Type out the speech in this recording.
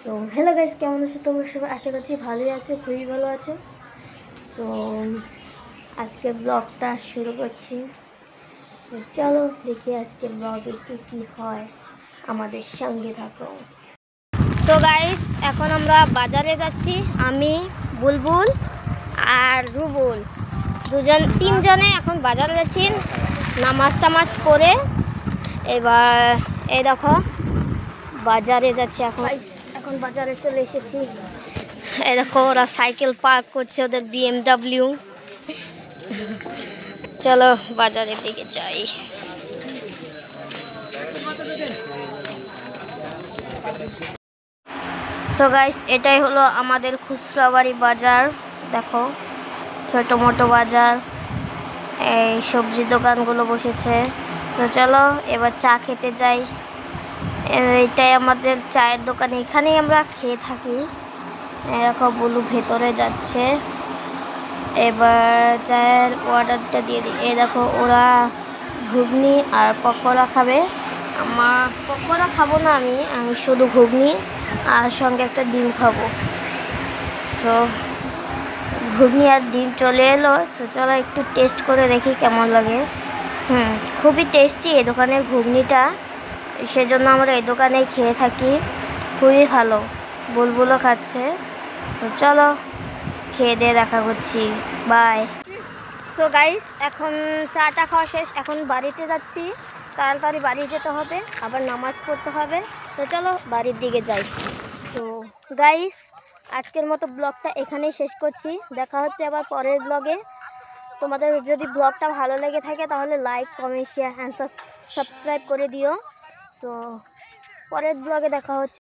So hello guys, কেমন আছো তোমরা সবাই? আশা করছি ভালোই আছো, খুবই ভালো আছো। সো আজকের ব্লগটা শুরু করছি। চলো দেখি আজকের ব্লগে কি হয়, আমাদের সঙ্গে থাকো। সো গাইস, এখন আমরা বাজারে যাচ্ছি। আমি, বুলবুল আর রুবুল তিনজনে এখন বাজারে যাচ্ছি নামাজ টামাজ করে। এবার এই দেখো বাজারে যাচ্ছি। এখন বাজারে চলে এসেছি। এই দেখো ওরা সাইকেল পার্ক করছে, ওদের BMW। চলো বাজারের দিকে যাই। সো গাইস, এটাই হলো আমাদের খুচরাবাড়ি বাজার। দেখো ছোট মোটো বাজার, এই সবজি দোকানগুলো বসেছে। তো চলো এবার চা খেতে যাই। এইটাই আমাদের চায়ের দোকান, এখানেই আমরা খেয়ে থাকি। দেখো বুলু ভেতরে যাচ্ছে। এবার চায়ের অর্ডারটা দিয়ে দিই। এই দেখো ওরা ঘুগনি আর পকোড়া খাবে। আমার পকোড়া খাবো না, আমি শুধু ঘুগনি আর সঙ্গে একটা ডিম খাবো। সো ঘুগনি আর ডিম চলে এলো। সো চলো একটু টেস্ট করে দেখি কেমন লাগে। খুবই টেস্টি এই দোকানের ঘুগনিটা, সেজন্য আমরা এই দোকানেই খেয়ে থাকি। খুবই ভালো, বুলবুলও খাচ্ছে। তো চলো খেয়ে দিয়ে দেখা করছি, বাই। সো গাইস, এখন চাটা খাওয়া শেষ, এখন বাড়িতে যাচ্ছি। তাড়াতাড়ি বাড়ি যেতে হবে, আবার নামাজ পড়তে হবে। তো চলো বাড়ির দিকে যাই। তো গাইস, আজকের মতো ব্লগটা এখানেই শেষ করছি। দেখা হচ্ছে আবার পরের ব্লগে। তোমাদের যদি ব্লগটা ভালো লেগে থাকে তাহলে like, comment, share and subscribe করে দিও। তো পরের ব্লগে দেখা হচ্ছে।